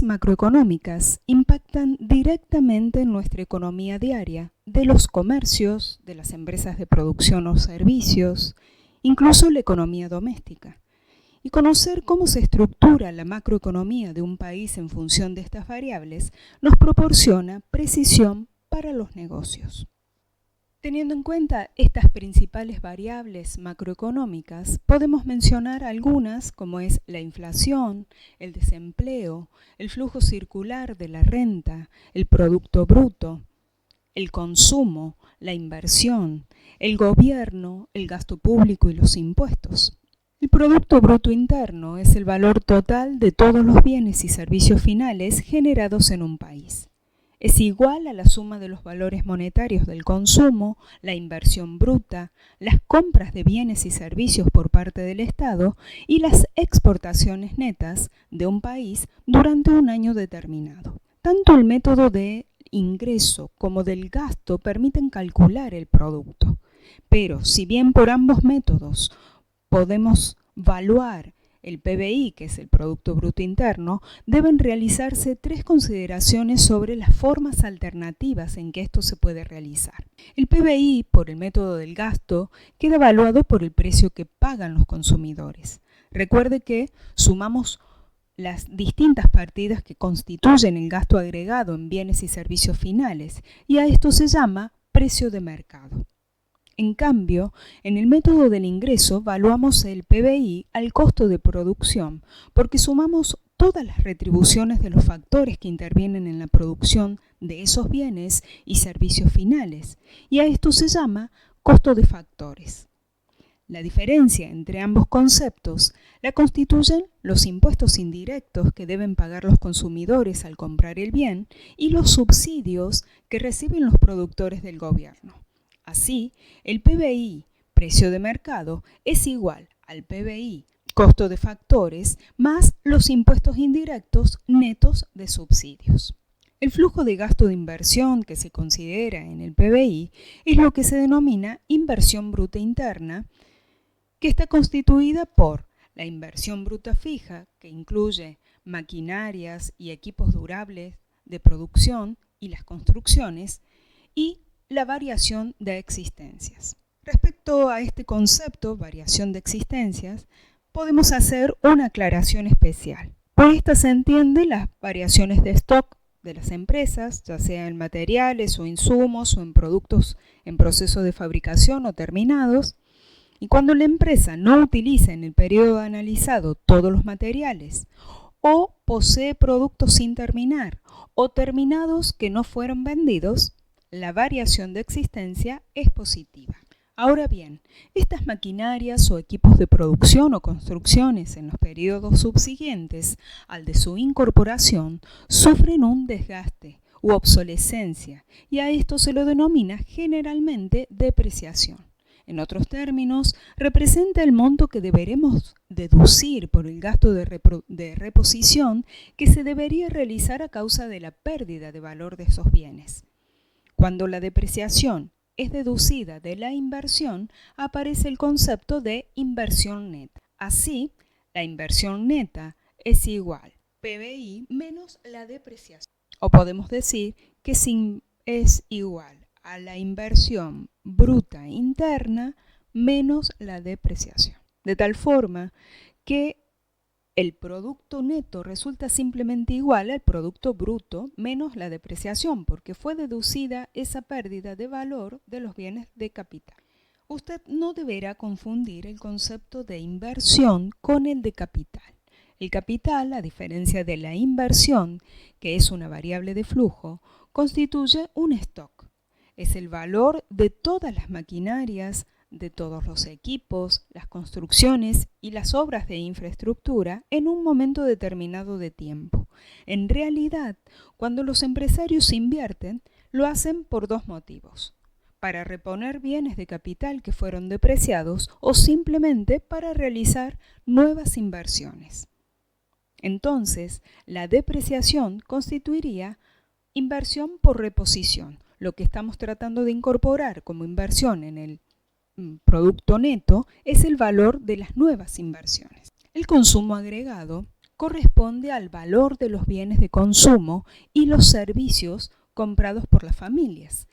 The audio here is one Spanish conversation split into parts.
macroeconómicas impactan directamente en nuestra economía diaria, de los comercios, de las empresas de producción o servicios, incluso la economía doméstica. Y conocer cómo se estructura la macroeconomía de un país en función de estas variables nos proporciona precisión para los negocios. Teniendo en cuenta estas principales variables macroeconómicas, podemos mencionar algunas como es la inflación, el desempleo, el flujo circular de la renta, el producto bruto, el consumo, la inversión, el gobierno, el gasto público y los impuestos. El Producto Bruto Interno es el valor total de todos los bienes y servicios finales generados en un país. Es igual a la suma de los valores monetarios del consumo, la inversión bruta, las compras de bienes y servicios por parte del Estado y las exportaciones netas de un país durante un año determinado. Tanto el método de ingreso como del gasto permiten calcular el producto, pero si bien por ambos métodos podemos evaluar el PBI, que es el Producto Bruto Interno, deben realizarse tres consideraciones sobre las formas alternativas en que esto se puede realizar. El PBI, por el método del gasto, queda evaluado por el precio que pagan los consumidores. Recuerde que sumamos las distintas partidas que constituyen el gasto agregado en bienes y servicios finales, y a esto se llama precio de mercado. En cambio, en el método del ingreso evaluamos el PBI al costo de producción, porque sumamos todas las retribuciones de los factores que intervienen en la producción de esos bienes y servicios finales, y a esto se llama costo de factores. La diferencia entre ambos conceptos la constituyen los impuestos indirectos que deben pagar los consumidores al comprar el bien y los subsidios que reciben los productores del gobierno. Así, el PBI, precio de mercado, es igual al PBI, costo de factores, más los impuestos indirectos netos de subsidios. El flujo de gasto de inversión que se considera en el PBI es lo que se denomina inversión bruta interna, que está constituida por la inversión bruta fija, que incluye maquinarias y equipos durables de producción y las construcciones, y la variación de existencias. Respecto a este concepto, variación de existencias, podemos hacer una aclaración especial. Por esta se entiende las variaciones de stock de las empresas, ya sea en materiales o insumos o en productos en proceso de fabricación o terminados, y cuando la empresa no utiliza en el periodo analizado todos los materiales o posee productos sin terminar o terminados que no fueron vendidos, la variación de existencia es positiva. Ahora bien, estas maquinarias o equipos de producción o construcciones en los periodos subsiguientes al de su incorporación sufren un desgaste u obsolescencia y a esto se lo denomina generalmente depreciación. En otros términos, representa el monto que deberemos deducir por el gasto de reposición que se debería realizar a causa de la pérdida de valor de esos bienes. Cuando la depreciación es deducida de la inversión, aparece el concepto de inversión neta. Así, la inversión neta es igual PBI menos la depreciación. O podemos decir que es igual a la inversión bruta interna menos la depreciación. De tal forma que el producto neto resulta simplemente igual al producto bruto menos la depreciación, porque fue deducida esa pérdida de valor de los bienes de capital. Usted no deberá confundir el concepto de inversión con el de capital. El capital, a diferencia de la inversión, que es una variable de flujo, constituye un stock. Es el valor de todas las maquinarias, de todos los equipos, las construcciones y las obras de infraestructura en un momento determinado de tiempo. En realidad, cuando los empresarios invierten, lo hacen por dos motivos: para reponer bienes de capital que fueron depreciados o simplemente para realizar nuevas inversiones. Entonces, la depreciación constituiría inversión por reposición. Lo que estamos tratando de incorporar como inversión en el producto neto es el valor de las nuevas inversiones. El consumo agregado corresponde al valor de los bienes de consumo y los servicios comprados por las familias.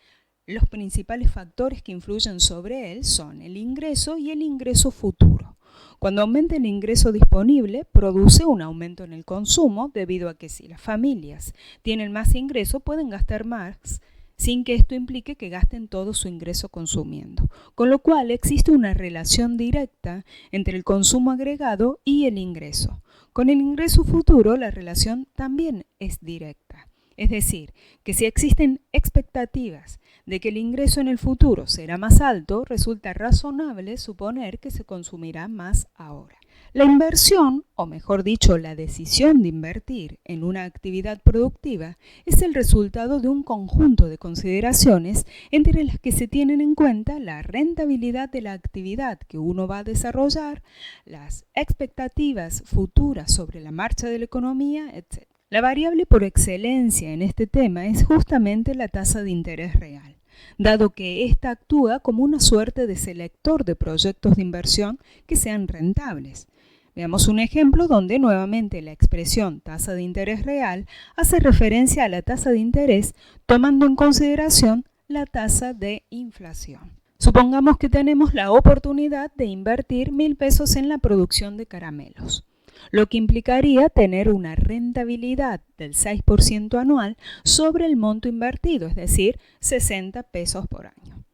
Los principales factores que influyen sobre él son el ingreso y el ingreso futuro. Cuando aumenta el ingreso disponible, produce un aumento en el consumo, debido a que si las familias tienen más ingreso, pueden gastar más, sin que esto implique que gasten todo su ingreso consumiendo. Con lo cual existe una relación directa entre el consumo agregado y el ingreso. Con el ingreso futuro, la relación también es directa. Es decir, que si existen expectativas de que el ingreso en el futuro será más alto, resulta razonable suponer que se consumirá más ahora. La inversión, o mejor dicho, la decisión de invertir en una actividad productiva, es el resultado de un conjunto de consideraciones entre las que se tienen en cuenta la rentabilidad de la actividad que uno va a desarrollar, las expectativas futuras sobre la marcha de la economía, etc. La variable por excelencia en este tema es justamente la tasa de interés real, dado que ésta actúa como una suerte de selector de proyectos de inversión que sean rentables. Veamos un ejemplo donde nuevamente la expresión tasa de interés real hace referencia a la tasa de interés tomando en consideración la tasa de inflación. Supongamos que tenemos la oportunidad de invertir 1.000 pesos en la producción de caramelos, lo que implicaría tener una rentabilidad del 6% anual sobre el monto invertido, es decir, 60 pesos por año.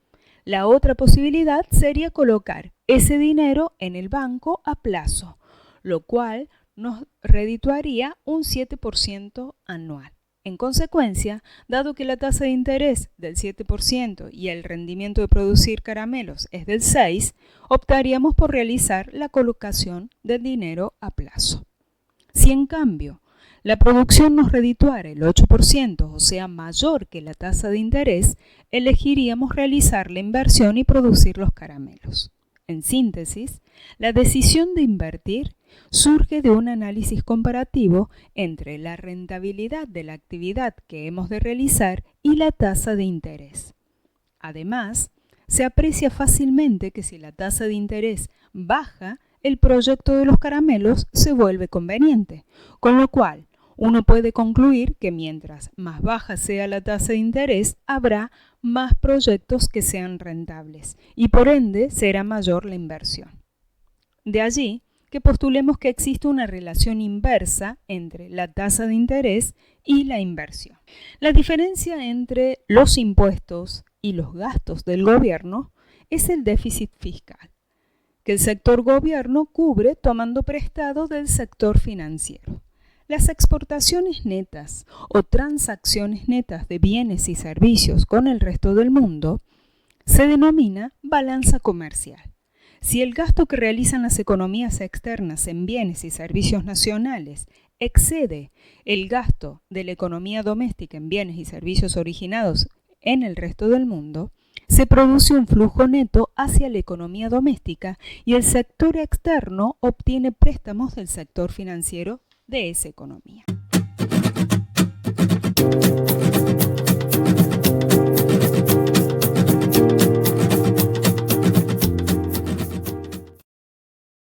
La otra posibilidad sería colocar ese dinero en el banco a plazo, lo cual nos redituaría un 7% anual. En consecuencia, dado que la tasa de interés del 7% y el rendimiento de producir caramelos es del 6%, optaríamos por realizar la colocación del dinero a plazo. Si en cambio la producción nos redituara el 8%, o sea mayor que la tasa de interés, elegiríamos realizar la inversión y producir los caramelos. En síntesis, la decisión de invertir surge de un análisis comparativo entre la rentabilidad de la actividad que hemos de realizar y la tasa de interés. Además, se aprecia fácilmente que si la tasa de interés baja, el proyecto de los caramelos se vuelve conveniente, con lo cual uno puede concluir que mientras más baja sea la tasa de interés, habrá más proyectos que sean rentables y por ende será mayor la inversión. De allí que postulemos que existe una relación inversa entre la tasa de interés y la inversión. La diferencia entre los impuestos y los gastos del gobierno es el déficit fiscal, que el sector gobierno cubre tomando prestado del sector financiero. Las exportaciones netas o transacciones netas de bienes y servicios con el resto del mundo se denomina balanza comercial. Si el gasto que realizan las economías externas en bienes y servicios nacionales excede el gasto de la economía doméstica en bienes y servicios originados en el resto del mundo, se produce un flujo neto hacia la economía doméstica y el sector externo obtiene préstamos del sector financiero de esa economía.